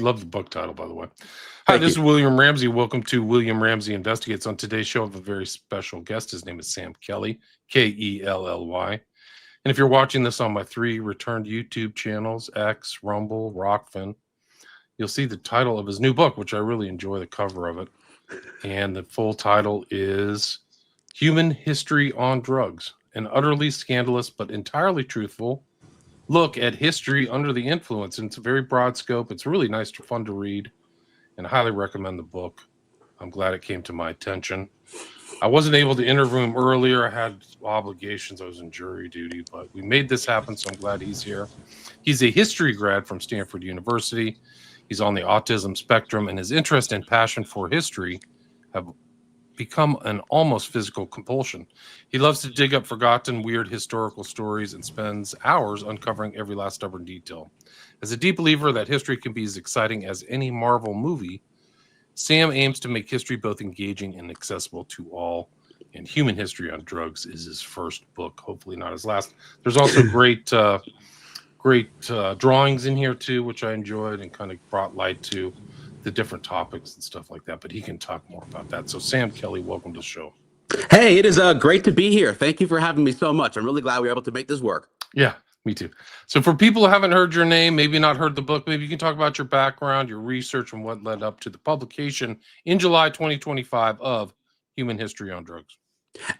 Love the book title, by the way. Hi, Thank this you. is William Ramsey. Welcome to William Ramsey Investigates. On today's show, I have a very special guest. His name is Sam Kelly, Kelly. And if you're watching this on my three returned YouTube channels, X, Rumble, Rockfin, you'll see the title of his new book, which I really enjoy the cover of it. And the full title is Human History on Drugs, an utterly scandalous but entirely truthful look at history under the influence. And it's a very broad scope. It's really nice, fun to read, and I highly recommend the book. I'm glad it came to my attention. I wasn't able to interview him earlier. I had obligations. I was in jury duty, but we made this happen, so I'm glad he's here. He's a history grad from Stanford University. He's on the autism spectrum, and his interest and passion for history have become an almost physical compulsion. He loves to dig up forgotten, weird historical stories and spends hours uncovering every last stubborn detail. As a deep believer that history can be as exciting as any Marvel movie, Sam aims to make history both engaging and accessible to all. And Human History on Drugs is his first book, hopefully not his last. There's also great drawings in here too, which I enjoyed and kind of brought light to the different topics and stuff like that. But he can talk more about that. So, Sam Kelly, welcome to the show. Hey, it is great to be here. Thank you for having me so much. I'm really glad we were able to make this work. Yeah, me too. So, for people who haven't heard your name, maybe not heard the book, maybe you can talk about your background, your research, and what led up to the publication in July 2025 of Human History on Drugs.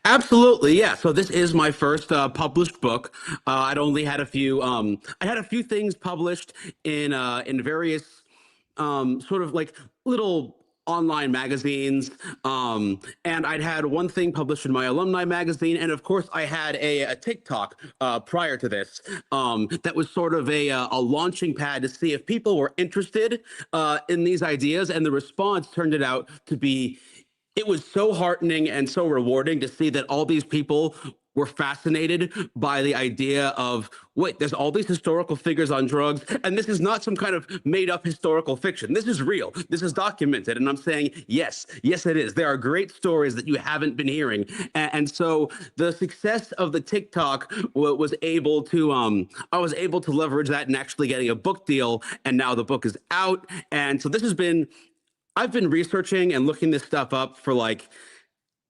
Absolutely, yeah. So this is my first published book. I'd only had a few. I had a few things published in various sort of like little online magazines, and I'd had one thing published in my alumni magazine, and of course I had a TikTok prior to this that was sort of a launching pad to see if people were interested in these ideas, and the response turned it out to be. It was so heartening and so rewarding to see that all these people were fascinated by the idea of wait, there's all these historical figures on drugs, and this is not some kind of made up historical fiction. This is real. This is documented. And I'm saying, yes, yes, it is. There are great stories that you haven't been hearing. And so the success of the TikTok was able to, I was able to leverage that and actually getting a book deal. And now the book is out. And so this has been, I've been researching and looking this stuff up for like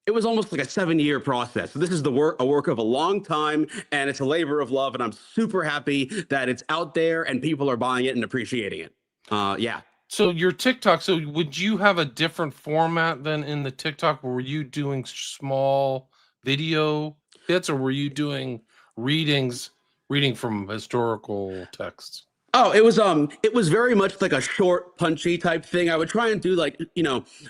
it was almost like a 7-year process. So this is a work of a long time, and it's a labor of love. And I'm super happy that it's out there and people are buying it and appreciating it. Yeah. So your TikTok, so would you have a different format than in the TikTok? Were you doing small video bits, or were you doing reading from historical texts? Oh, it was very much like a short, punchy type thing. I would try and do like,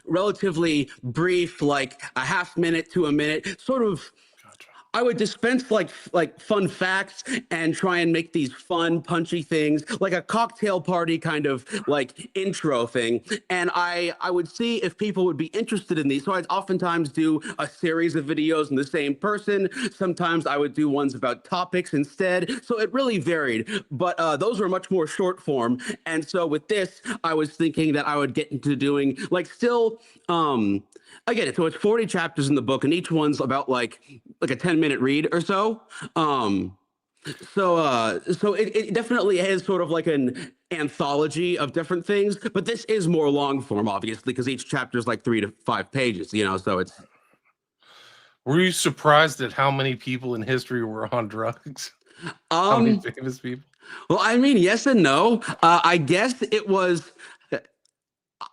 relatively brief, like a half minute to a minute, sort of. Gotcha. I would dispense like fun facts and try and make these fun, punchy things, like a cocktail party kind of like intro thing. And I would see if people would be interested in these. So I'd oftentimes do a series of videos in the same person. Sometimes I would do ones about topics instead. So it really varied. But those were much more short form. And so with this, I was thinking that I would get into doing like still again, so it's 40 chapters in the book, and each one's about like a 10-minute read or so. So it definitely has sort of like an anthology of different things, but this is more long form, obviously, because each chapter is like 3 to 5 pages, so it's. Were you surprised at how many people in history were on drugs? How many um famous people? well, I mean, yes and no. I guess it was.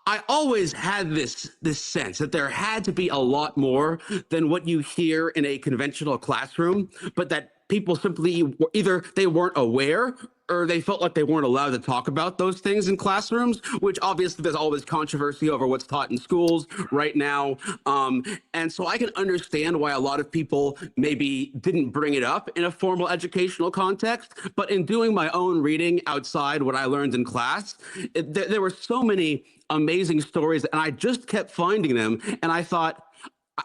I always had this sense that there had to be a lot more than what you hear in a conventional classroom, but that people simply either they weren't aware or they felt like they weren't allowed to talk about those things in classrooms, which obviously there's always controversy over what's taught in schools right now. And so I can understand why a lot of people maybe didn't bring it up in a formal educational context. But in doing my own reading outside what I learned in class, there were so many amazing stories, and I just kept finding them. And I thought,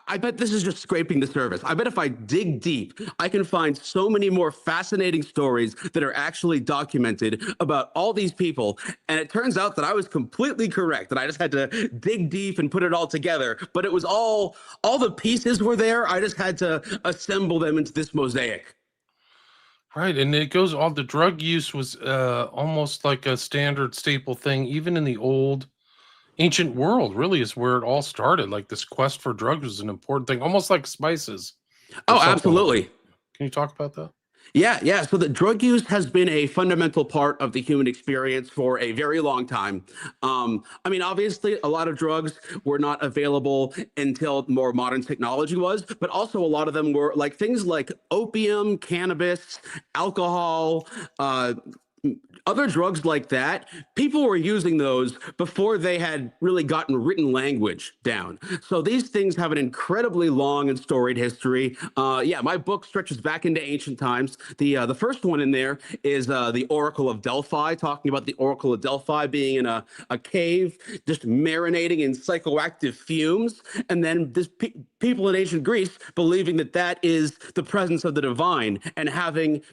I bet this is just scraping the surface. I bet if I dig deep, I can find so many more fascinating stories that are actually documented about all these people. And it turns out that I was completely correct, that I just had to dig deep and put it all together. But it was all the pieces were there. I just had to assemble them into this mosaic. Right, and it goes all the drug use was almost like a standard staple thing, even in the old ancient world. Really, is where it all started. Like this quest for drugs was an important thing, almost like spices or Oh, something like that. absolutely. Can you talk about that? Yeah, yeah. So the drug use has been a fundamental part of the human experience for a very long time. I mean, obviously, a lot of drugs were not available until more modern technology was, but also a lot of them were like things like opium, cannabis, alcohol, uh, other drugs like that. People were using those before they had really gotten written language down. So these things have an incredibly long and storied history. Yeah, my book stretches back into ancient times. The first one in there is the Oracle of Delphi, talking about the Oracle of Delphi being in a cave, just marinating in psychoactive fumes, and then people in ancient Greece believing that that is the presence of the divine, and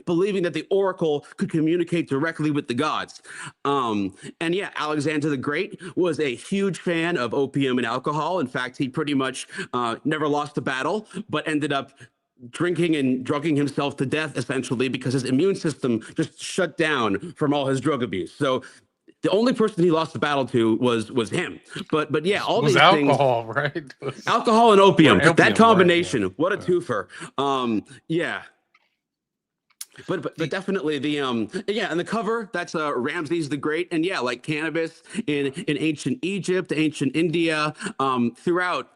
believing that the oracle could communicate directly with the gods. And yeah, Alexander the Great was a huge fan of opium and alcohol. In fact, he pretty much never lost a battle, but ended up drinking and drugging himself to death essentially because his immune system just shut down from all his drug abuse. So the only person he lost the battle to was him. But yeah, all Was these things, alcohol, right? alcohol and opium, Or that opium, right? Yeah. combination, what a Yeah. twofer. Yeah. But The- definitely the yeah, and the cover, that's Ramses the Great, and yeah, like cannabis in ancient Egypt, ancient India, throughout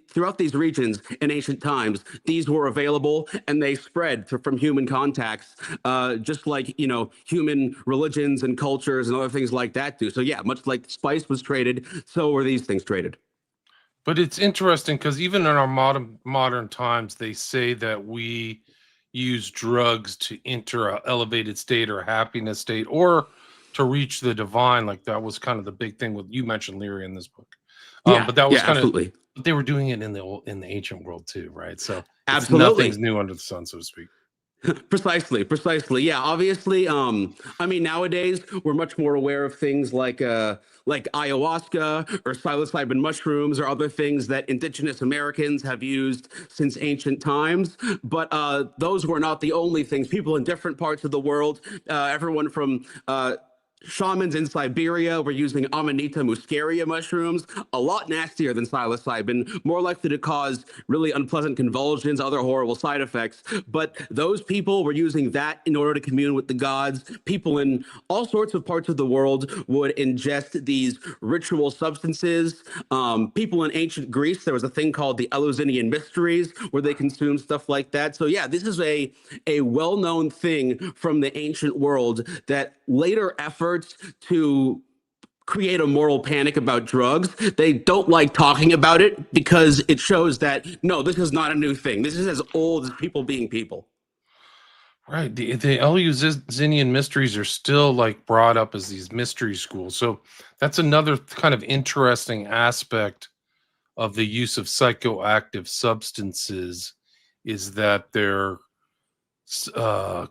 throughout these regions in ancient times, these were available and they spread from human contacts, just like human religions and cultures and other things like that do. So yeah, much like spice was traded, so were these things traded. but it's interesting because even in our modern times, they say that we use drugs to enter a elevated state or a happiness state or to reach the divine. Like that was kind of the big thing with you mentioned Leary in this book. Yeah, But that was yeah, kind of absolutely, they were doing it in the ancient world too, right? So it's nothing's absolutely. new under the sun, so to speak. Precisely, precisely. Yeah, obviously. I mean, nowadays we're much more aware of things like ayahuasca or psilocybin mushrooms or other things that indigenous Americans have used since ancient times. But those were not the only things. People in different parts of the world, everyone from shamans in Siberia were using Amanita muscaria mushrooms, a lot nastier than psilocybin, more likely to cause really unpleasant convulsions, other horrible side effects. But those people were using that in order to commune with the gods. People in all sorts of parts of the world would ingest these ritual substances. People in ancient Greece, there was a thing called the Eleusinian Mysteries where they consumed stuff like that. So yeah, this is a well-known thing from the ancient world that later efforts to create a moral panic about drugs, they don't like talking about it because it shows that no, this is not a new thing. This is as old as people being people. Right. The Eleusinian mysteries are still like brought up as these mystery schools. So that's another kind of interesting aspect of the use of psychoactive substances is that they're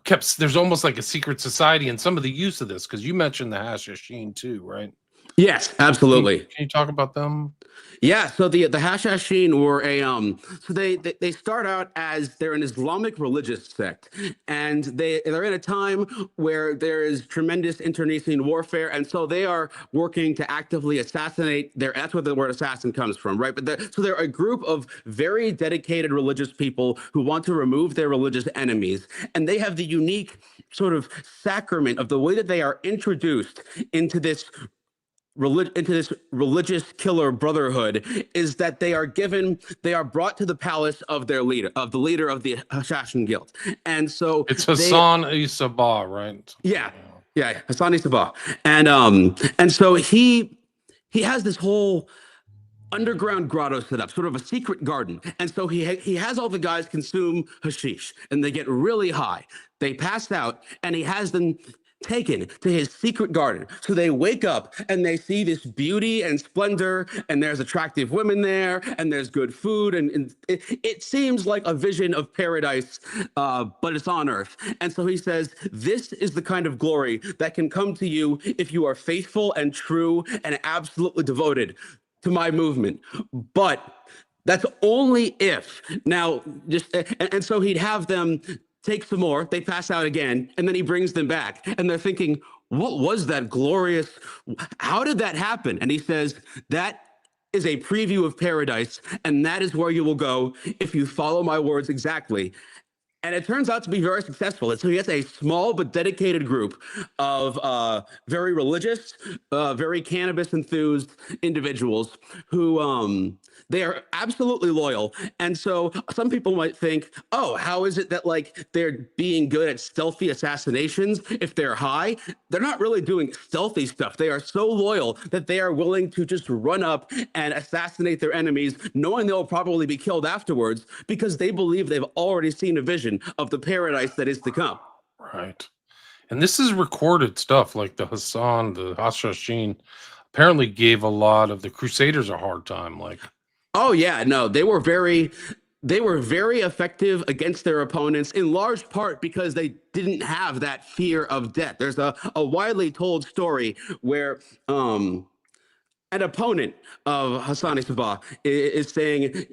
kept. There's almost like a secret society in some of the use of this because you mentioned the Hashashin too, right? Yes, Can you, absolutely. can you talk about them? Yeah, so the Hashashin were a so they start out as they're an Islamic religious sect, and they're in a time where there is tremendous internecine warfare, and so they are working to actively assassinate their. That's where the word assassin comes from, right? But so they're a group of very dedicated religious people who want to remove their religious enemies, and they have the unique sort of sacrament of the way that they are introduced into into this religious killer brotherhood is that they are brought to the palace of their leader, of the leader of the Hashashin Guild. And so It's they, Hassan Isabah, right? yeah, Yeah. yeah, Hassani Sabah. And so he has this whole underground grotto set up, sort of a secret garden. And so he has all the guys consume hashish and they get really high. They pass out and he has them taken to his secret garden. So they wake up and they see this beauty and splendor, and there's attractive women there, and there's good food, and it seems like a vision of paradise, but it's on earth. And so he says, this is the kind of glory that can come to you if you are faithful and true and absolutely devoted to my movement. But that's only if now just and so he'd have them take some more, they pass out again, and then he brings them back. And they're thinking, what was that glorious? How did that happen? And he says, that is a preview of paradise, and that is where you will go if you follow my words exactly. And it turns out to be very successful. And so he has a small but dedicated group of very religious, very cannabis enthused individuals who they are absolutely loyal. And so some people might think, oh, how is it that like they're being good at stealthy assassinations if they're high? They're not really doing stealthy stuff. They are so loyal that they are willing to just run up and assassinate their enemies, knowing they'll probably be killed afterwards because they believe they've already seen a vision of the paradise that is to come. Right. And this is recorded stuff like the Hashashin apparently gave a lot of the Crusaders a hard time. Like, Oh yeah, no, they were very effective against their opponents in large part because they didn't have that fear of death. There's a widely told story where an opponent of Hassani Sabah is saying,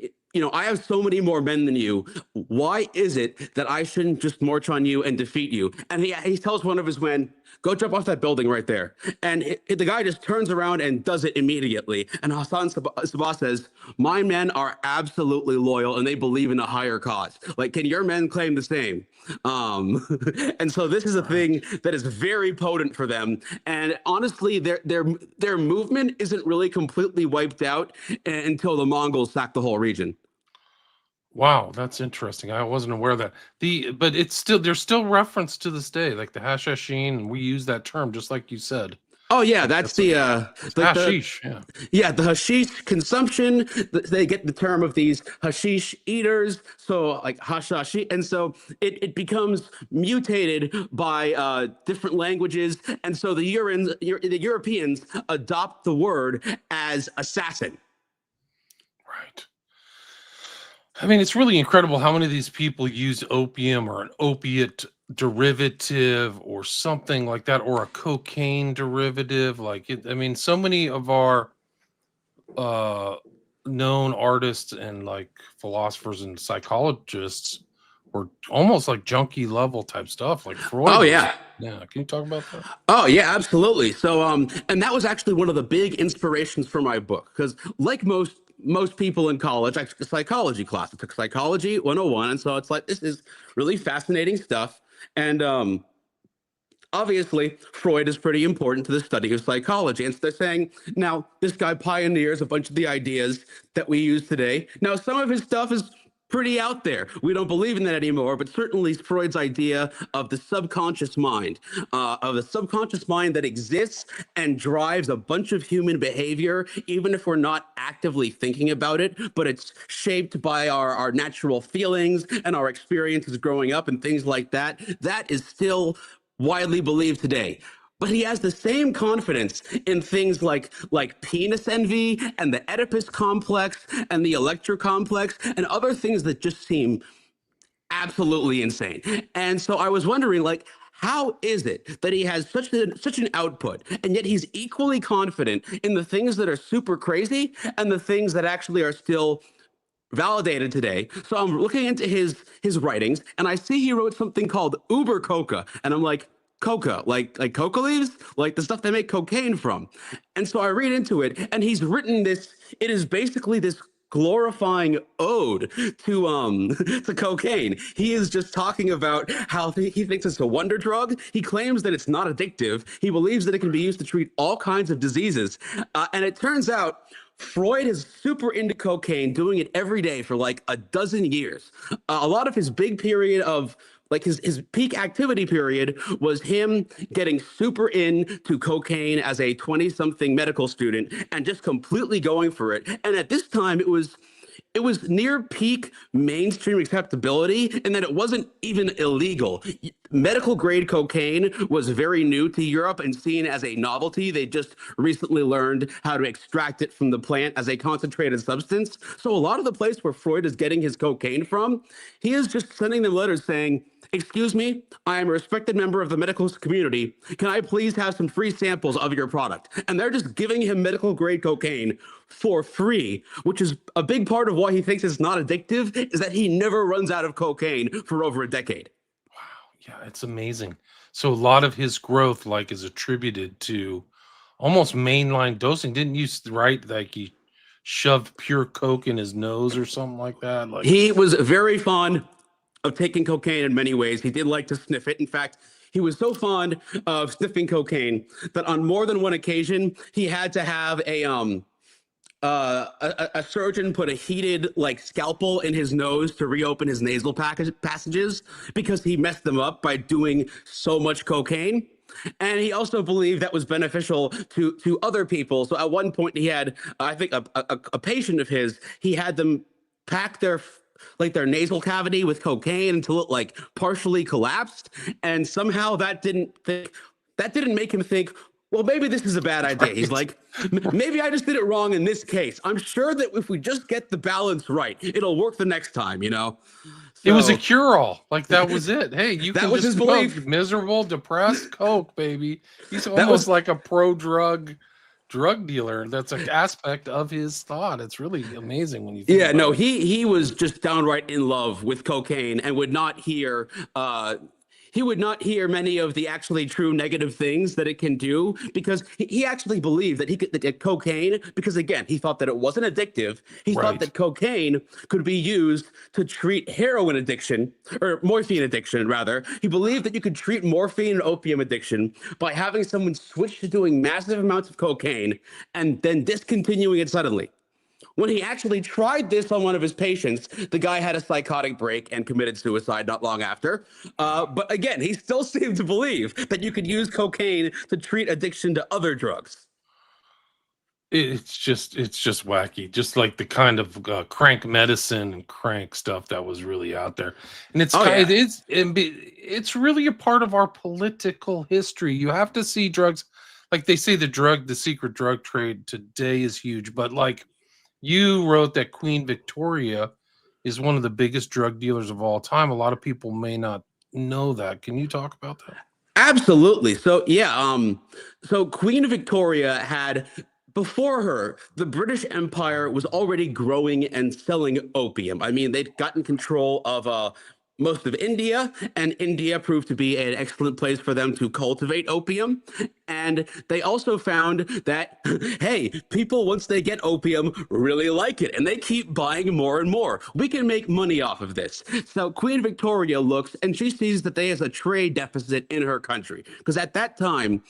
I have so many more men than you. Why is it that I shouldn't just march on you and defeat you? And he tells one of his men, go jump off that building right there. And the guy just turns around and does it immediately. And Sabah says, my men are absolutely loyal and they believe in a higher cause. Like, can your men claim the same? And so this is a thing that is very potent for them. And honestly, their movement isn't really completely wiped out until the Mongols sack the whole region. wow, that's interesting. I wasn't aware of that. But it's still there's still reference to this day, like the Hashashin, and we use that term just like you said. Oh yeah, Like that's that's a, the it's like the hashish. Yeah. yeah, the hashish consumption. They get the term of these hashish eaters, so like hashashi, and so it becomes mutated by different languages, and so the Europeans adopt the word as assassin. Right. I mean, it's really incredible how many of these people use opium or an opiate derivative or something like that, or a cocaine derivative. I mean, so many of our uh, known artists and like philosophers and psychologists were almost like junkie level type stuff. Like Freud Oh was. yeah. Yeah. Can you talk about that? Oh yeah, absolutely. So and that was actually one of the big inspirations for my book because like most people in college, I took a psychology class. I took psychology 101, and so it's like this is really fascinating stuff. And obviously, Freud is pretty important to the study of psychology. And so they're saying, now, this guy pioneers a bunch of the ideas that we use today. Now, some of his stuff is pretty out there. We don't believe in that anymore, but certainly Freud's idea of the subconscious mind that exists and drives a bunch of human behavior, even if we're not actively thinking about it, but it's shaped by our natural feelings and our experiences growing up and things like that. That is still widely believed today. But he has the same confidence in things like penis envy and the Oedipus complex and the Electra complex and other things that just seem absolutely insane. And so I was wondering, like, how is it that he has such an output, and yet he's equally confident in the things that are super crazy and the things that actually are still validated today. So I'm looking into his writings, and I see he wrote something called Uber Coca, and I'm like, coca, like coca leaves, like the stuff they make cocaine from. And so I read into it, and he's written this. It is basically this glorifying ode to to cocaine. He is just talking about how he thinks it's a wonder drug. He claims that it's not addictive. He believes that it can be used to treat all kinds of diseases. And it turns out Freud is super into cocaine, doing it every day for like a dozen years. A lot of his big period of like his peak activity period was him getting super into cocaine as a 20 something medical student and just completely going for it. And at this time, it was near peak mainstream acceptability, and that it wasn't even illegal. Medical grade cocaine was very new to Europe and seen as a novelty. They just recently learned how to extract it from the plant as a concentrated substance. So a lot of the place where Freud is getting his cocaine from, he is just sending them letters saying, excuse me, I am a respected member of the medical community. Can I please have some free samples of your product? And they're just giving him medical grade cocaine for free, which is a big part of why he thinks it's not addictive, is that he never runs out of cocaine for over a decade. Yeah, it's amazing. So a lot of his growth, like, is attributed to almost mainline dosing. Didn't you write like he shoved pure coke in his nose or something like that? Like, He was very fond of taking cocaine in many ways. He did like to sniff it. In fact, he was so fond of sniffing cocaine that on more than one occasion he had to have a surgeon put a heated like scalpel in his nose to reopen his nasal passages because he messed them up by doing so much cocaine. And he also believed that was beneficial to other people. So at one point, he had, I think, a patient of his. He had them pack their nasal cavity with cocaine until it like partially collapsed, and somehow that didn't make him think, well, maybe this is a bad idea. He's right? like, maybe I just did it wrong in this case. I'm sure that if we just get the balance right, it'll work the next time, you know? It was a So cure-all. Like, that was it. Hey, you that can was his just smoke. belief. Miserable, depressed, coke, baby. He's That almost was, like a drug dealer. That's an aspect of his thought. It's really amazing when you think yeah, about no, it. he was just downright in love with cocaine and he would not hear many of the actually true negative things that it can do because he actually believed that he could that cocaine, because again he thought that it wasn't addictive. He thought Right. that cocaine could be used to treat heroin addiction, or morphine addiction rather. He believed that you could treat morphine and opium addiction by having someone switch to doing massive amounts of cocaine and then discontinuing it suddenly. When he actually tried this on one of his patients, the guy had a psychotic break and committed suicide not long after. But again, he still seemed to believe that you could use cocaine to treat addiction to other drugs. It's just wacky, just like the kind of crank medicine and crank stuff that was really out there. And Oh yeah. it's really a part of our political history. You have to see drugs, like they say the secret drug trade today is huge, but like, you wrote that Queen Victoria is one of the biggest drug dealers of all time. A lot of people may not know that. Can you talk about that? Absolutely. So yeah, so Queen Victoria had, before her, the British Empire was already growing and selling opium. I mean, they'd gotten control of most of India, and India proved to be an excellent place for them to cultivate opium. And they also found that, hey, people, once they get opium, really like it and they keep buying more and more. We can make money off of this. So Queen Victoria looks and she sees that there is a trade deficit in her country. Because at that time,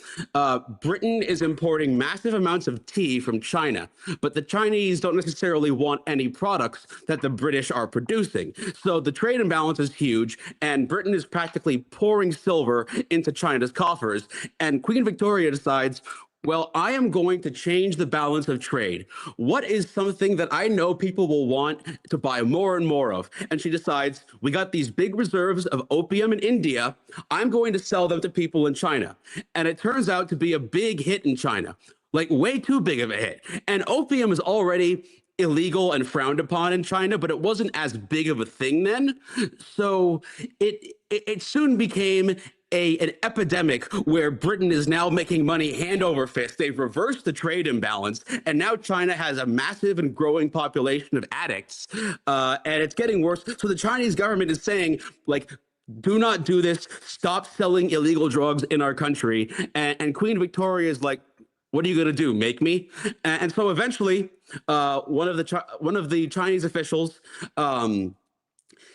Britain is importing massive amounts of tea from China, but the Chinese don't necessarily want any products that the British are producing. So the trade imbalance is huge, and Britain is practically pouring silver into China's coffers. And Queen Victoria decides, well, I am going to change the balance of trade. What is something that I know people will want to buy more and more of? And she decides, we got these big reserves of opium in India. I'm going to sell them to people in China. And it turns out to be a big hit in China, like way too big of a hit. And opium is already illegal and frowned upon in China, but it wasn't as big of a thing then. So it soon became an epidemic where Britain is now making money hand over fist. They've reversed the trade imbalance, and now China has a massive and growing population of addicts, and it's getting worse. So the Chinese government is saying, like, do not do this. Stop selling illegal drugs in our country. And Queen Victoria is like, what are you going to do? Make me? And so eventually, one of the Chinese officials,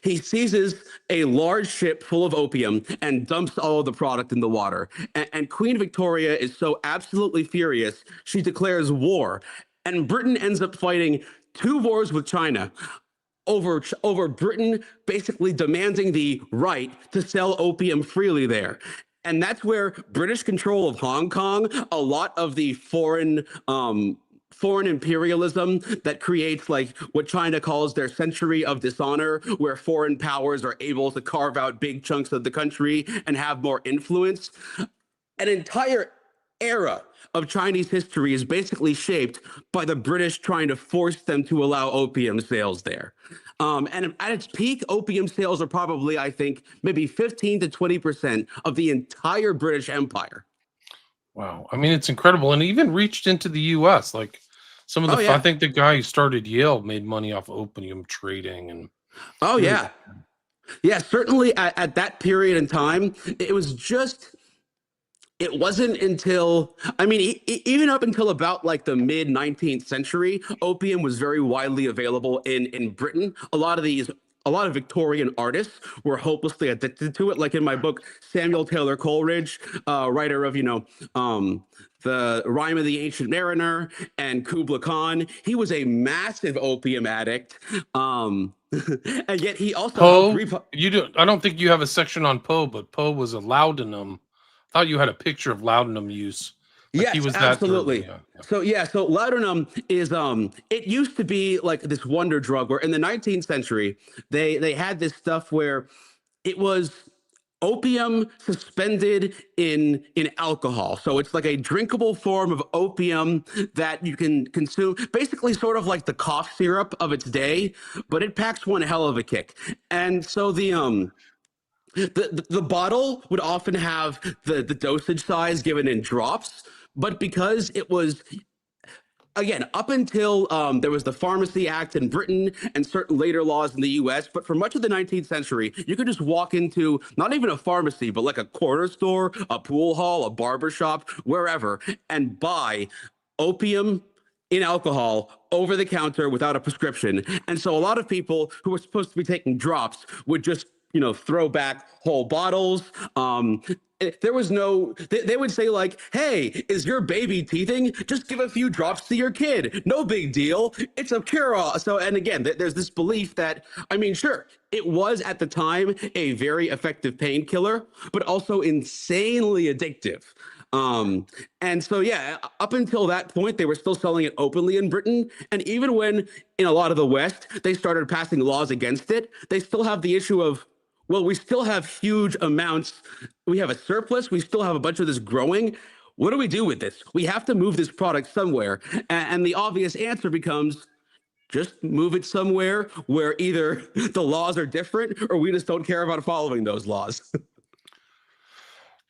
he seizes a large ship full of opium and dumps all of the product in the water. And Queen Victoria is so absolutely furious, she declares war. And Britain ends up fighting two wars with China over Britain basically demanding the right to sell opium freely there. And that's where British control of Hong Kong, a lot of the foreign imperialism that creates like what China calls their century of dishonor, where foreign powers are able to carve out big chunks of the country and have more influence. An entire era of Chinese history is basically shaped by the British trying to force them to allow opium sales there. And at its peak, opium sales are probably, I think, maybe 15 to 20% of the entire British Empire. Wow. I mean, it's incredible. And it even reached into the US. Like, Oh, I yeah. think the guy who started Yale made money off opium trading and Oh, really, yeah. Yeah, certainly at that period in time, it was just it wasn't until, I mean, even up until about like the mid 19th century, opium was very widely available in Britain. A lot of Victorian artists were hopelessly addicted to it. Like in my book, Samuel Taylor Coleridge, writer of, the Rime of the Ancient Mariner and Kubla Khan, he was a massive opium addict. And yet he also helped. Poe, you do. I don't think you have a section on Poe, but Poe was a laudanum. I thought you had a picture of laudanum use, like he Yes, was that early. absolutely. Yeah, yeah. So laudanum is it used to be like this wonder drug where in the 19th century they had this stuff where it was opium suspended in alcohol. So it's like a drinkable form of opium that you can consume, basically sort of like the cough syrup of its day, but it packs one hell of a kick. And so the bottle would often have the dosage size given in drops, but because it was again up until there was the Pharmacy Act in Britain and certain later laws in the U.S. But for much of the 19th century, you could just walk into not even a pharmacy, but like a corner store, a pool hall, a barber shop, wherever, and buy opium in alcohol over the counter without a prescription. And so a lot of people who were supposed to be taking drops would just throw back whole bottles. There was no, they would say like, hey, is your baby teething? Just give a few drops to your kid. No big deal. It's a cure-all. So, and again, there's this belief that, I mean, sure, it was at the time a very effective painkiller, but also insanely addictive. Um, and so, yeah, up until that point, they were still selling it openly in Britain. And even when in a lot of the West, they started passing laws against it, they still have the issue of, well, we still have huge amounts. We have a surplus. We still have a bunch of this growing. What do we do with this? We have to move this product somewhere. And the obvious answer becomes just move it somewhere where either the laws are different or we just don't care about following those laws.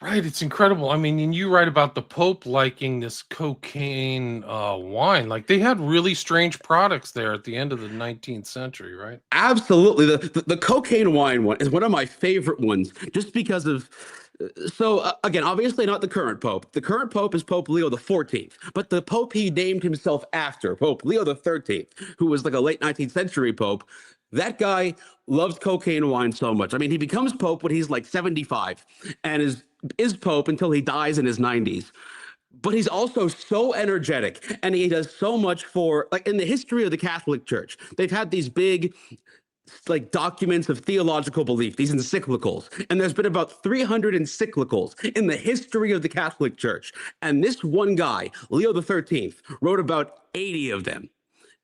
Right, it's incredible. I mean, and you write about the Pope liking this cocaine wine. Like they had really strange products there at the end of the 19th century, right? Absolutely. The cocaine wine one is one of my favorite ones just because of. Again, obviously not the current pope. The current pope is Pope Leo the 14th, but the pope he named himself after, Pope Leo the 13th, who was like a late 19th century pope, that guy loves cocaine wine so much. I mean, he becomes pope when he's like 75 and is pope until he dies in his 90s. But he's also so energetic and he does so much for, like, in the history of the Catholic Church. They've had these big like documents of theological belief, these encyclicals. And there's been about 300 encyclicals in the history of the Catholic Church. And this one guy, Leo the 13th, wrote about 80 of them.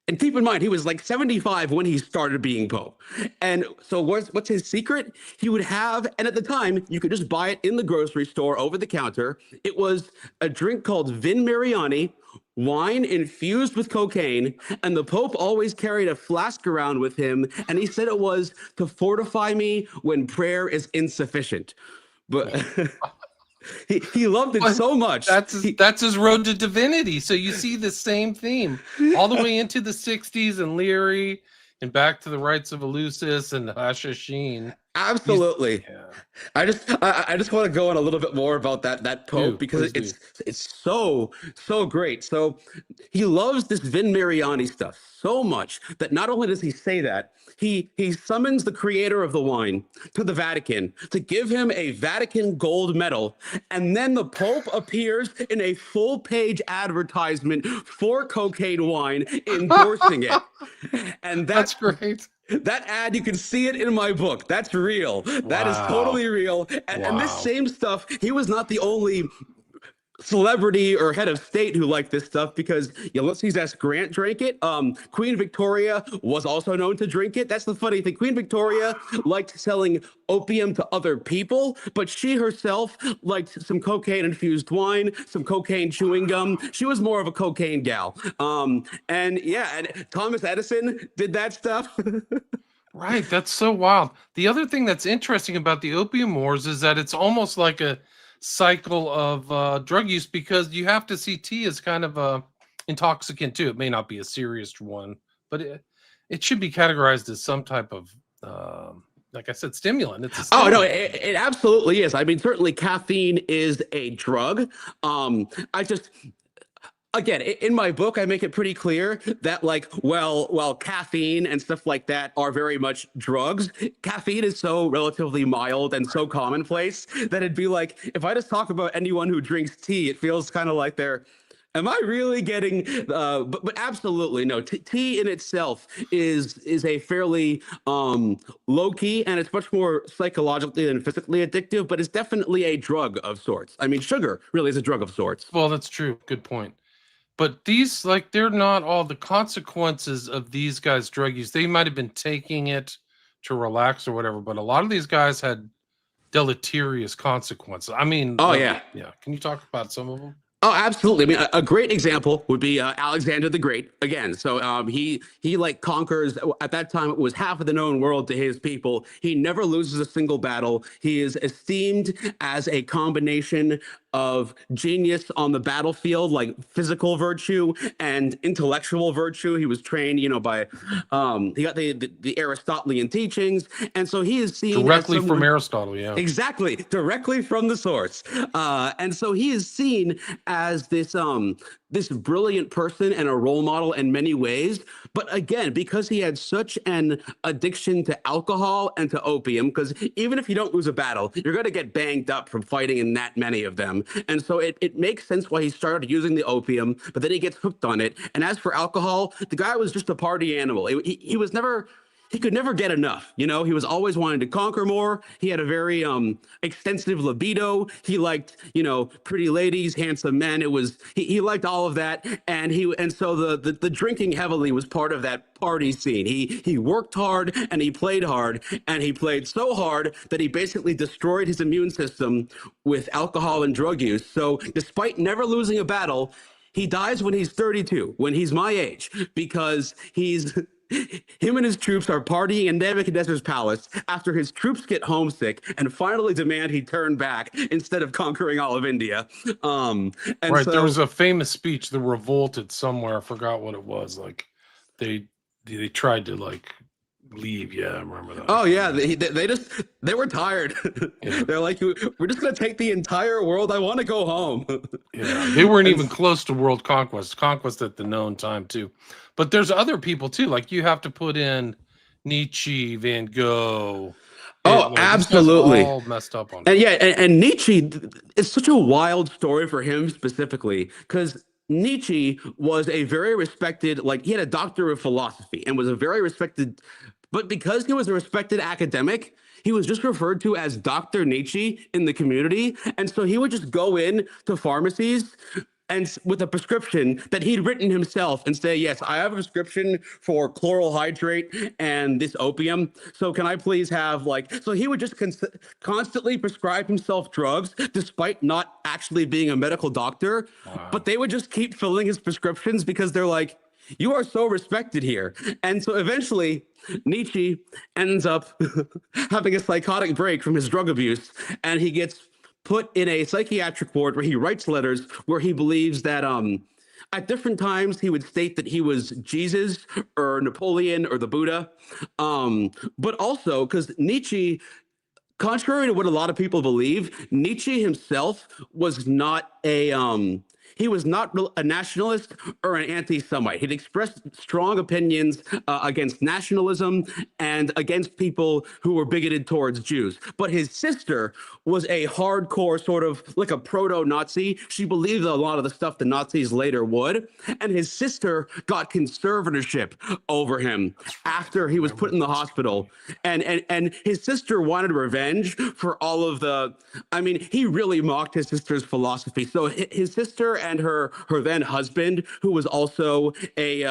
And keep in mind, he was like 75 when he started being Pope. And so what's his secret? He would have, and at the time, you could just buy it in the grocery store over the counter. It was a drink called Vin Mariani, wine infused with cocaine. And the Pope always carried a flask around with him. And he said it was to fortify me when prayer is insufficient. But he loved it Well, so much. that's his road to divinity. So you see the same theme all the way into the 60s and Leary and back to the Rites of Eleusis and Hashashin. Absolutely. Yeah. I just want to go on a little bit more about that Pope because it's so great. So he loves this Vin Mariani stuff so much that not only does he say that, he summons the creator of the wine to the Vatican to give him a Vatican gold medal, and then the Pope appears in a full-page advertisement for cocaine wine endorsing it. And That's great. That ad, you can see it in my book. That's real. That is Wow. totally real. And this Wow. same stuff, he was not the only celebrity or head of state who liked this stuff because Ulysses S. Grant drank it. Queen Victoria was also known to drink it. That's the funny thing. Queen Victoria liked selling opium to other people, but she herself liked some cocaine-infused wine, some cocaine chewing gum. She was more of a cocaine gal. And Thomas Edison did that stuff. Right. That's so wild. The other thing that's interesting about the opium wars is that it's almost like a cycle of drug use because you have to see tea as kind of a intoxicant too. It may not be a serious one, but it should be categorized as some type of like I said, stimulant. It's a Oh no, stimulant. it absolutely is. I mean, certainly caffeine is a drug. I just again in my book I make it pretty clear that like while caffeine and stuff like that are very much drugs, caffeine is so relatively mild and so commonplace that it'd be like if I just talk about anyone who drinks tea, it feels kind of like they're am I really getting but absolutely no, tea in itself is a fairly low key, and it's much more psychologically than physically addictive, but it's definitely a drug of sorts. I mean, sugar really is a drug of sorts. Well, that's true. Good point. But these, like, they're not all the consequences of these guys' drug use. They might have been taking it to relax or whatever, but a lot of these guys had deleterious consequences. I mean, Oh yeah. yeah. Can you talk about some of them? Oh, absolutely. I mean, a great example would be Alexander the Great again. So he like conquers at that time it was half of the known world to his people. He never loses a single battle. He is esteemed as a combination of genius on the battlefield, like physical virtue and intellectual virtue. He was trained, by he got the Aristotelian teachings, and so he is seen as Directly from someone. Aristotle, yeah. Exactly, directly from the source, and so he is seen as this brilliant person and a role model in many ways. But again, because he had such an addiction to alcohol and to opium, because even if you don't lose a battle, you're going to get banged up from fighting in that many of them, and so it makes sense why he started using the opium. But then he gets hooked on it. And as for alcohol, the guy was just a party animal. He was never he could never get enough. He was always wanting to conquer more. He had a very extensive libido. He liked, pretty ladies, handsome men. He liked all of that, and so the drinking heavily was part of that party scene. He worked hard and he played hard, and he played so hard that he basically destroyed his immune system with alcohol and drug use. So despite never losing a battle, he dies when he's 32, when he's my age, because him and his troops are partying in Nebuchadnezzar's palace after his troops get homesick and finally demand he turn back instead of conquering all of India. And Right. There so, was a famous speech, the revolted somewhere. I forgot what it was. Like they tried to like leave. Yeah, I remember that. oh yeah, they were tired. Yeah. They're like, we're just gonna take the entire world. I want to go home. Yeah, they weren't And even close to world conquest at the known time too. But there's other people too. Like you have to put in Nietzsche, Van Gogh, oh, Hitler. These guys were absolutely. all messed up on And drugs. yeah, and Nietzsche is such a wild story for him specifically because Nietzsche was a very respected, like he had a doctor of philosophy and was a very respected, but because he was a respected academic, he was just referred to as Dr. Nietzsche in the community. And so he would just go in to pharmacies and with a prescription that he'd written himself and say, yes, I have a prescription for chloral hydrate and this opium. So can I please have so he would just constantly prescribe himself drugs despite not actually being a medical doctor. But Wow. they would just keep filling his prescriptions because they're like, you are so respected here. And so eventually Nietzsche ends up having a psychotic break from his drug abuse, and he gets put in a psychiatric ward where he writes letters where he believes that at different times he would state that he was Jesus or Napoleon or the Buddha. But also because Nietzsche, contrary to what a lot of people believe, Nietzsche himself was not a nationalist or an anti-Semite. He'd expressed strong opinions against nationalism and against people who were bigoted towards Jews. But his sister was a hardcore sort of like a proto-Nazi. She believed a lot of the stuff the Nazis later would, and his sister got conservatorship over him That's right. I after he was remember put in the that story. hospital. And his sister wanted revenge for all of the. I mean, he really mocked his sister's philosophy. So his sister and her then husband, who was also a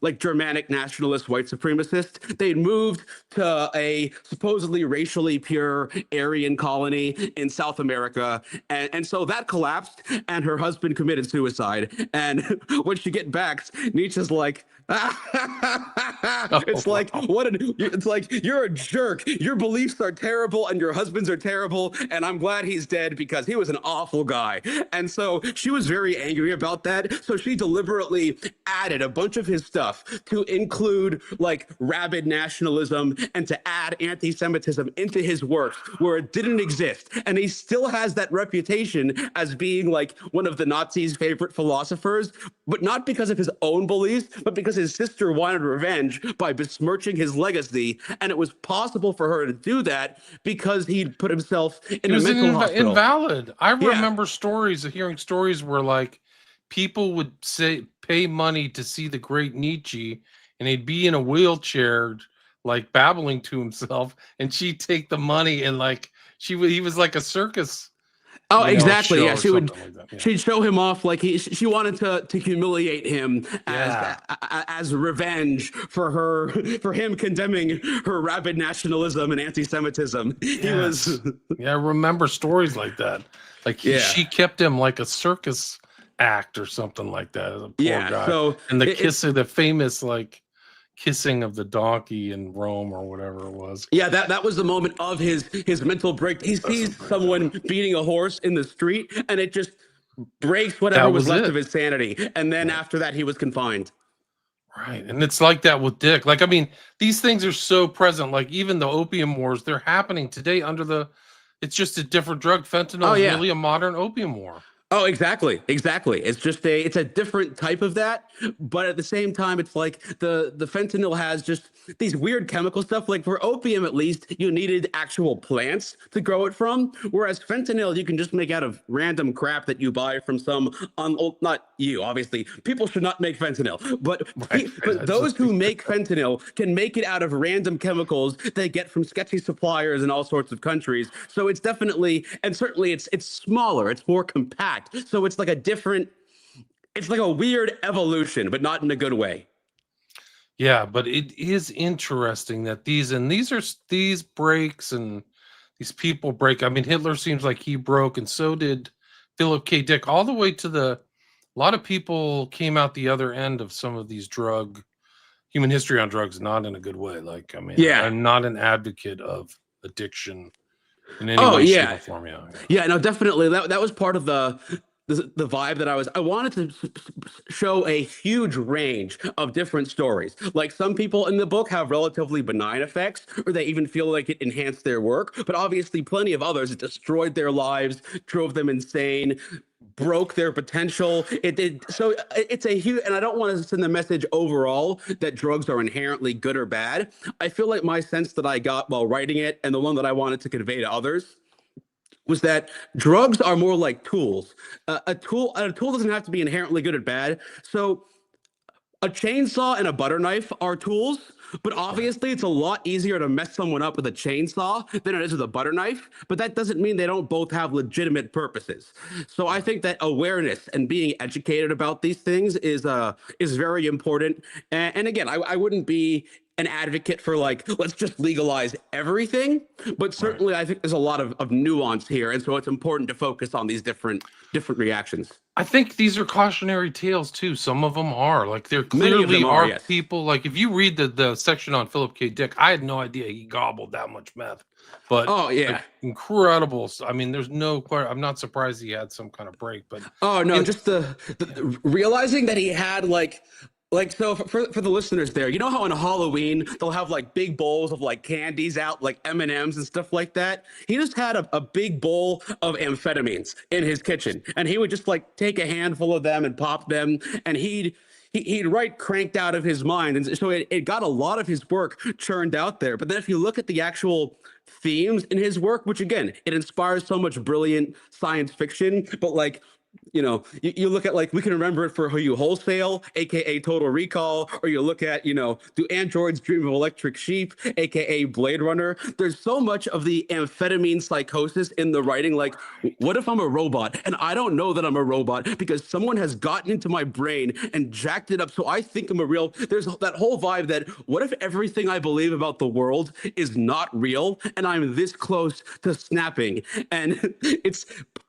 like Germanic nationalist white supremacist, they'd moved to a supposedly racially pure Aryan colony in South America, and so that collapsed, and her husband committed suicide. And when she get back, Nietzsche's like, Oh, It's like wow. it's like you're a jerk. Your beliefs are terrible and your husband's are terrible, and I'm glad he's dead because he was an awful guy. And so she was very angry about that. So she deliberately added a bunch of his stuff to include like rabid nationalism and to add anti-Semitism into his works where it didn't exist. And he still has that reputation as being like one of the Nazis' favorite philosophers, but not because of his own beliefs, but because his sister wanted revenge by besmirching his legacy. And it was possible for her to do that because he'd put himself He in a was mental hospital. invalid. I Yeah. remember hearing stories where like people would say pay money to see the great Nietzsche, and he'd be in a wheelchair, like babbling to himself, and she'd take the money and like he was like a circus, Oh, exactly. show Yeah, or something like that. Yeah, she'd show him off like she wanted to humiliate him yeah, as revenge for for him condemning her rabid nationalism and anti-Semitism. He was yes, yeah. I remember stories like that. Like yeah. she kept him like a circus act or something like that. As a poor Yeah, guy, so and the it's the famous like kissing of the donkey in Rome or whatever it was. yeah, that was the moment of his mental break. He That's a sees breakdown. someone beating a horse in the street and it just breaks whatever That was was left it. of his sanity. And then Right. after that he was confined. Right. And it's like that with Dick. Like, I mean, these things are so present. Like, even the opium wars, they're happening today it's just a different drug. Oh Fentanyl is yeah. really a modern opium war. Oh, exactly, exactly. It's a different type of that, but at the same time, it's like the fentanyl has just these weird chemical stuff. Like for opium, at least you needed actual plants to grow it from, whereas fentanyl you can just make out of random crap that you buy from some not you, obviously. People should not make fentanyl, but Right. Right. but those who make fentanyl can make it out of random chemicals they get from sketchy suppliers in all sorts of countries. So it's definitely and certainly it's smaller, it's more compact. So it's like a different, it's like a weird evolution, but not in a good way. Yeah, but it is interesting that these breaks and these people break. I mean, Hitler seems like he broke, and so did Philip K. Dick, all the way to a lot of people came out the other end of some of these human history on drugs, not in a good way. Like, I mean, Yeah. I'm not an advocate of addiction in any Oh way, shape, or yeah. form. Yeah, yeah. Yeah, no, definitely. That was part of the vibe that I wanted to show a huge range of different stories. Like some people in the book have relatively benign effects, or they even feel like it enhanced their work. But obviously, plenty of others it destroyed their lives, drove them insane, broke their potential. It did. So it's a huge, and I don't want to send the message overall that drugs are inherently good or bad. I feel like my sense that I got while writing it, and the one that I wanted to convey to others, was that drugs are more like tools. A tool doesn't have to be inherently good or bad. So a chainsaw and a butter knife are tools, but Right. obviously it's a lot easier to mess someone up with a chainsaw than it is with a butter knife. But that doesn't mean they don't both have legitimate purposes. So I Right. think that awareness and being educated about these things is very important. And again, I wouldn't be an advocate for like let's just legalize everything, but Right. certainly I think there's a lot of nuance here, and so it's important to focus on these different reactions. I think these are cautionary tales too. Some of them are like there Many of clearly them are, are yes. people like if you read the section on Philip K. Dick, I had no idea he gobbled that much meth, but Oh yeah. like incredible. I mean, there's no. I'm not surprised he had some kind of break, but Oh no, in just the realizing that he had like so for the listeners there, you know how on Halloween they'll have like big bowls of like candies out, like M&Ms and stuff like that. He just had a big bowl of amphetamines in his kitchen, and he would just like take a handful of them and pop them, and he'd write cranked out of his mind, and so it got a lot of his work churned out there. But then if you look at the actual themes in his work, which again, it inspires so much brilliant science fiction, but like you look at like we can remember it for Who You Wholesale, aka Total Recall, or you look at, Do Androids Dream of Electric Sheep, aka Blade Runner. There's so much of the amphetamine psychosis in the writing. Like, what if I'm a robot and I don't know that I'm a robot because someone has gotten into my brain and jacked it up so I think I'm a real. There's that whole vibe that what if everything I believe about the world is not real and I'm this close to snapping? And it's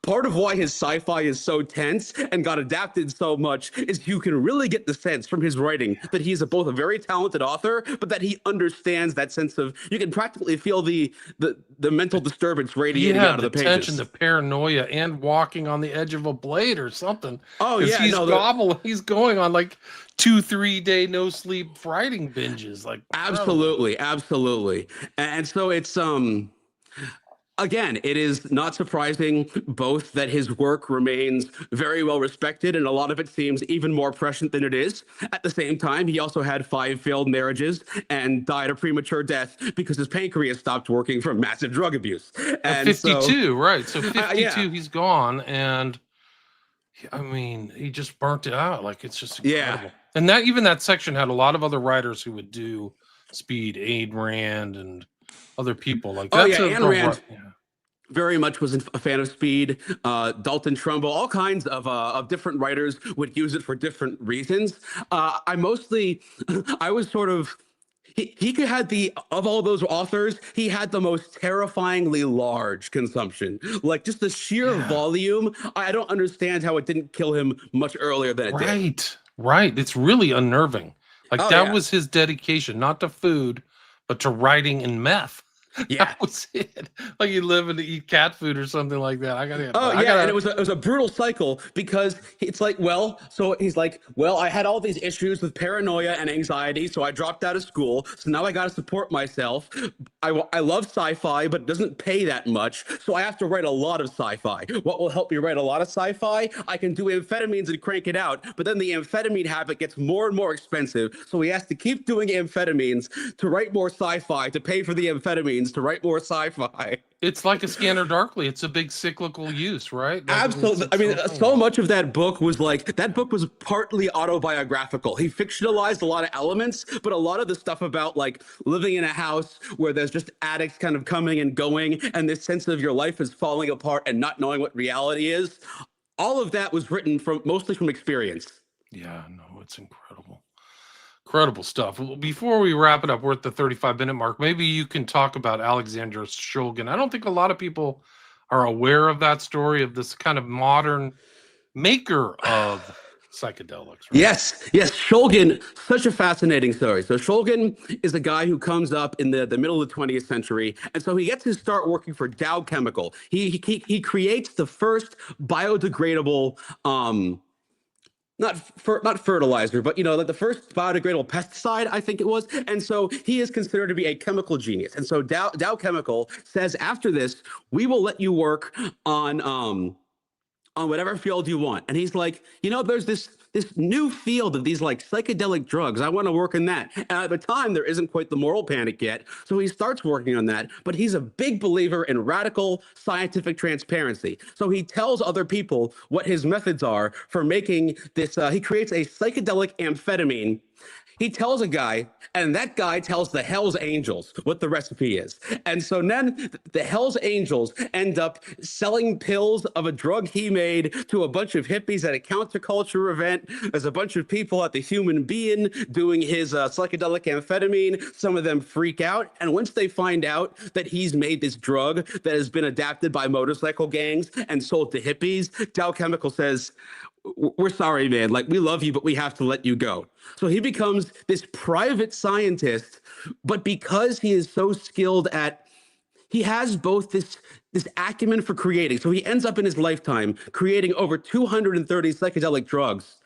part of why his sci-fi is so tense and got adapted so much is you can really get the sense from his writing that he's both a very talented author, but that he understands that sense of, you can practically feel the mental disturbance radiating Yeah, out of the the tension, pages. the paranoia, and walking on the edge of a blade or something. Oh Because yeah, he's no, gobbling, he's going on like 2, 3 day no sleep writing binges. Like incredible. absolutely, absolutely. And so it's again, it is not surprising both that his work remains very well respected, and a lot of it seems even more prescient than it is. At the same time, he also had 5 failed marriages and died a premature death because his pancreas stopped working from massive drug abuse. At And so, 52, right? So yeah, 52, he's gone, and I mean, he just burnt it out. Like it's just yeah. incredible. And that even that section had a lot of other writers who would do Speed, Ayn Rand, and other people. Like Oh that's yeah, Ayn a Rand yeah. very much was a fan of Speed. Dalton Trumbull, all kinds of different writers would use it for different reasons. I mostly, I was sort of, he could had the, of all those authors, he had the most terrifyingly large consumption. Like just the sheer Yeah. volume. I don't understand how it didn't kill him much earlier than it did. Right. Right. It's really unnerving. Like Oh that yeah, was his dedication, not to food, but to writing and meth. yeah. That was it. Like you live and eat cat food or something like that. Oh I yeah, and gotta it was a brutal cycle because it's like, well, so he's like, well, I had all these issues with paranoia and anxiety, so I dropped out of school. So now I got to support myself. I love sci-fi, but it doesn't pay that much, so I have to write a lot of sci-fi. What will help me write a lot of sci-fi? I can do amphetamines and crank it out, but then the amphetamine habit gets more and more expensive, so he has to keep doing amphetamines to write more sci-fi, to pay for the amphetamines, to write more sci-fi. it's like a Scanner Darkly. It's a big cyclical use, right? Like Absolutely. I it's mean, so so funny. much of that book was like, that book was partly autobiographical. He fictionalized a lot of elements, but a lot of the stuff about like living in a house where there's just addicts kind of coming and going, and this sense of your life is falling apart and not knowing what reality is, all of that was written from mostly from experience. Yeah, no, it's incredible. Incredible stuff. Well, before we wrap it up, we're at the 35-minute mark. Maybe you can talk about Alexander Shulgin. I don't think a lot of people are aware of that story of this kind of modern maker of psychedelics, right? Yes, yes, Shulgin, such a fascinating story. So Shulgin is a guy who comes up in the middle of the 20th century, and so he gets his start working for Dow Chemical. He creates the first biodegradable not fertilizer, but like the first biodegradable pesticide, I think it was. And so he is considered to be a chemical genius. And so Dow Chemical says after this, we will let you work on whatever field you want. And he's like, there's this new field of these like psychedelic drugs. I want to work in that. And at the time, there isn't quite the moral panic yet. So he starts working on that. But he's a big believer in radical scientific transparency. So he tells other people what his methods are for making this. He creates a psychedelic amphetamine. He tells a guy, and that guy tells the Hells Angels what the recipe is. And so then the Hells Angels end up selling pills of a drug he made to a bunch of hippies at a counterculture event. There's a bunch of people at the Human Being doing his psychedelic amphetamine. Some of them freak out. And once they find out that he's made this drug that has been adapted by motorcycle gangs and sold to hippies, Dow Chemical says, we're sorry, man. Like, we love you, but we have to let you go. So he becomes this private scientist, but because he is so skilled he has both this acumen for creating. So he ends up in his lifetime creating over 230 psychedelic drugs,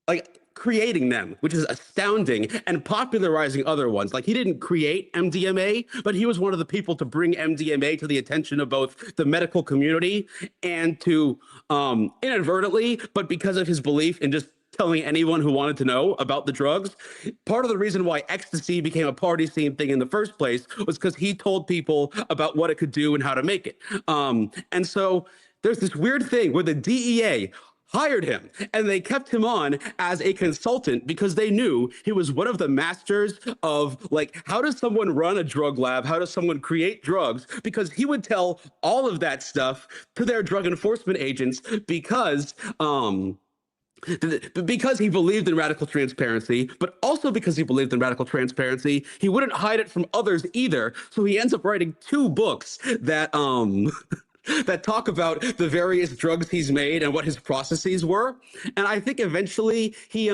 like creating them, which is astounding, and popularizing other ones. Like he didn't create MDMA, but he was one of the people to bring MDMA to the attention of both the medical community and to inadvertently, but because of his belief in just telling anyone who wanted to know about the drugs. Part of the reason why ecstasy became a party scene thing in the first place was because he told people about what it could do and how to make it. And so there's this weird thing where the DEA hired him and they kept him on as a consultant because they knew he was one of the masters of like, how does someone run a drug lab? How does someone create drugs? Because he would tell all of that stuff to their drug enforcement agents because he believed in radical transparency, but also because he believed in radical transparency, he wouldn't hide it from others either. So he ends up writing 2 books that that talk about the various drugs he's made and what his processes were. And I think eventually he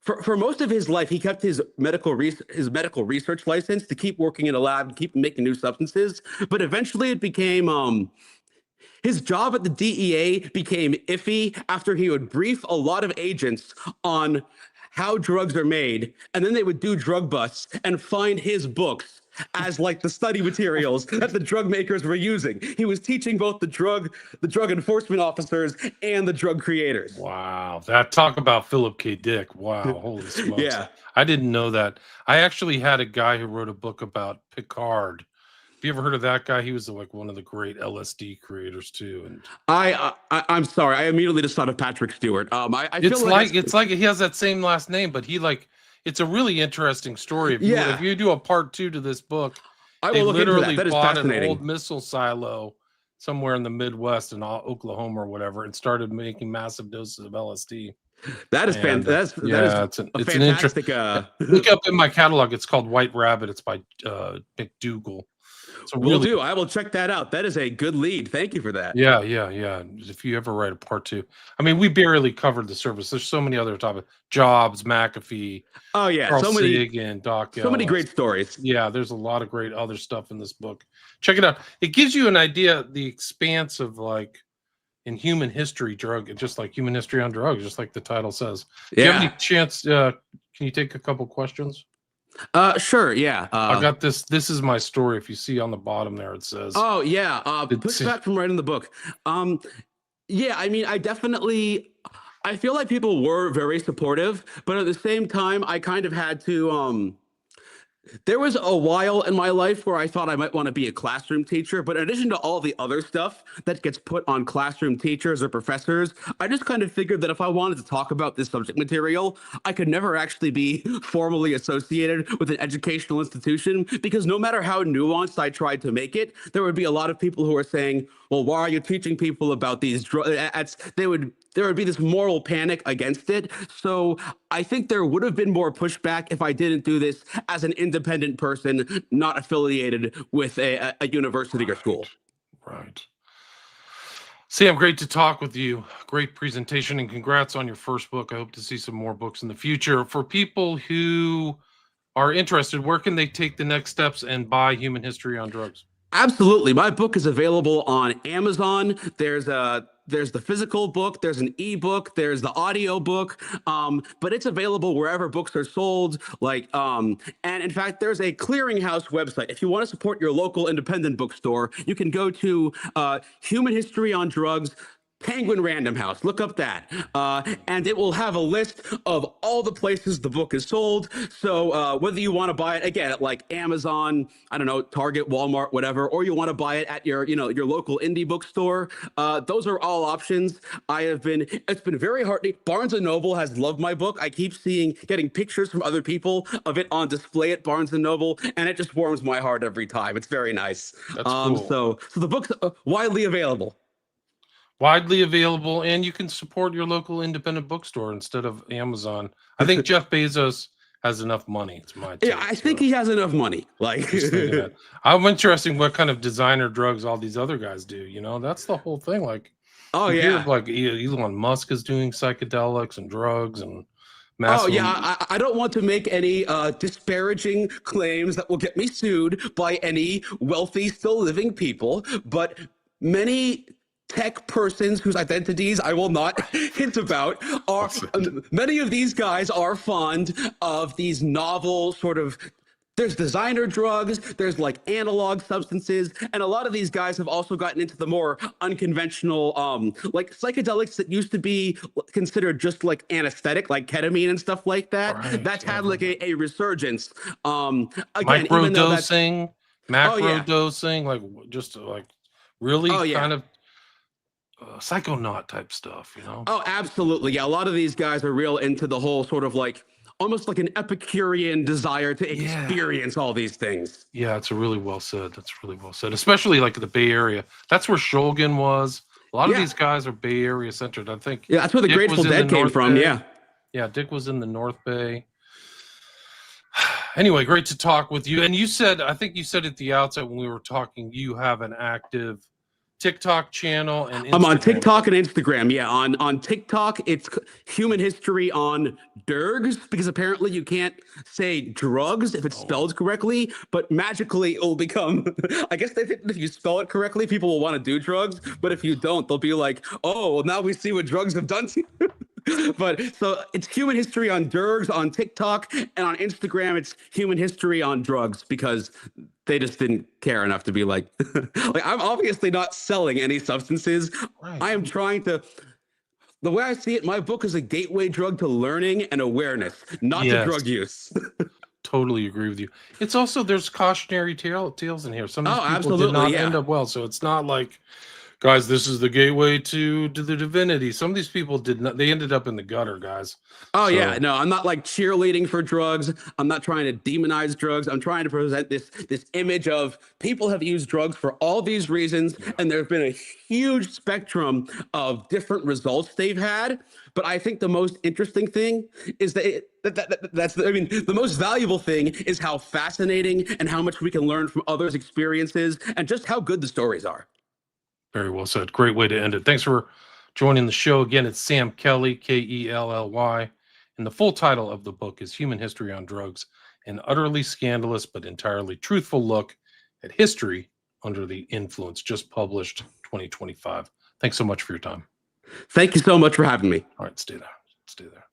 for most of his life, he kept his medical research license to keep working in a lab and keep making new substances. But eventually, it became his job at the DEA became iffy after he would brief a lot of agents on how drugs are made, and then they would do drug busts and find his books as like the study materials that the drug makers were using. He was teaching both the drug enforcement officers and the drug creators. Wow, that talk about Philip K. Dick. Wow, holy smokes. Yeah. I didn't know that. I actually had a guy who wrote a book about Picard. Have you ever heard of that guy? He was like one of the great LSD creators too. And I'm sorry, I immediately just thought of Patrick Stewart. I it's feel like it's like he has that same last name, but he like it's a really interesting story. Yeah. If you do a part 2 to this book, I they will look into that. literally That is bought an fascinating. old missile silo somewhere in the Midwest in Oklahoma or whatever, and started making massive doses of LSD. That is And fantastic. yeah, That is it's a an fantastic. look up in my catalog. It's called White Rabbit. It's by McDougall. So Will really, do. I will check that out. That is a good lead. Thank you for that. yeah. If you ever write a part 2, I mean, we barely covered the surface. There's so many other topics: Jobs, McAfee, Oh yeah, Carl so many Sagan, Doc great Ellis. stories. Yeah, there's a lot of great other stuff in this book. Check it out. It gives you an idea the expanse of like in human history just like human history on drugs, just like the title says. Do you have any Yeah. chance? Can you take a couple questions? Sure. Yeah. I got this. This is my story. If you see on the bottom there, it says. Oh yeah. It's- Push back from writing the book. Yeah. I mean, I feel like people were very supportive, but at the same time, I kind of had to. There was a while in my life where I thought I might want to be a classroom teacher, but in addition to all the other stuff that gets put on classroom teachers or professors, I just kind of figured that if I wanted to talk about this subject material, I could never actually be formally associated with an educational institution because no matter how nuanced I tried to make it, there would be a lot of people who are saying, well, why are you teaching people about these drugs? There would be this moral panic against it. So I think there would have been more pushback if I didn't do this as an independent person, not affiliated with a university or school. Right. Sam, great to talk with you. Great presentation, and congrats on your first book. I hope to see some more books in the future. For people who are interested, where can they take the next steps and buy Human History on Drugs? Absolutely. My book is available on Amazon. There's the physical book, there's an ebook, there's the audio book, but it's available wherever books are sold. And in fact, there's a clearinghouse website. If you want to support your local independent bookstore, you can go to Human History on Drugs. Penguin Random House. Look up that. And it will have a list of all the places the book is sold. So whether you want to buy it, again, at like Amazon, I don't know, Target, Walmart, whatever, or you want to buy it at your local indie bookstore, those are all options. It's been very heartening. Barnes & Noble has loved my book. I keep getting pictures from other people of it on display at Barnes & Noble, and it just warms my heart every time. It's very nice. That's cool. So the book's widely available. Widely available, and you can support your local independent bookstore instead of Amazon. I think Jeff Bezos has enough money. It's my take. Yeah, I think he has enough money. I'm interested in what kind of designer drugs all these other guys do. That's the whole thing. Like, oh yeah, like Elon Musk is doing psychedelics and drugs and massive. Oh yeah, I don't want to make any disparaging claims that will get me sued by any wealthy, still living people, but many tech persons whose identities I will not hint about many of these guys are fond of these novel sort of. There's designer drugs, there's like analog substances, and a lot of these guys have also gotten into the more unconventional, like psychedelics that used to be considered just like anesthetic, like ketamine and stuff like that. Right, That's had like a resurgence. Again, microdosing, macro dosing, like just like really kind of psychonaut type stuff, Oh, absolutely. Yeah, a lot of these guys are real into the whole sort of like almost like an Epicurean desire to experience all these things. Yeah, it's really well said. That's really well said, especially like the Bay Area. That's where Shulgin was. A lot of these guys are Bay Area centered. I think. Yeah, that's where the Grateful Dead came from. Bay. Yeah, Dick was in the North Bay. Anyway, great to talk with you. And I think you said at the outset when we were talking, you have an active TikTok channel and Instagram. I'm on TikTok and Instagram. Yeah, on TikTok, it's human history on dergs, because apparently you can't say drugs if it's spelled correctly, but magically it will become. I guess they think if you spell it correctly, people will want to do drugs, but if you don't, they'll be like, "Oh, well, now we see what drugs have done to you." But so it's human history on dergs on TikTok, and on Instagram it's human history on drugs, because they just didn't care enough to be like, like, I'm obviously not selling any substances. Right. I am trying to. The way I see it, my book is a gateway drug to learning and awareness, not to Yes. drug use. Totally agree with you. It's also, there's cautionary tales in here. Some of these Oh, people absolutely, did not yeah. end up well, so it's not like, guys, this is the gateway to the divinity. Some of these people did not. They ended up in the gutter, guys. Oh So- yeah, no, I'm not like cheerleading for drugs. I'm not trying to demonize drugs. I'm trying to present this image of people have used drugs for all these reasons, and there's been a huge spectrum of different results they've had. But I think the most interesting thing is I mean, the most valuable thing is how fascinating and how much we can learn from others' experiences, and just how good the stories are. Very well said. Great way to end it. Thanks for joining the show. Again, it's Sam Kelly, Kelly. And the full title of the book is Human History on Drugs, an utterly scandalous but entirely truthful look at history under the influence, just published 2025. Thanks so much for your time. Thank you so much for having me. All right, stay there. Stay there.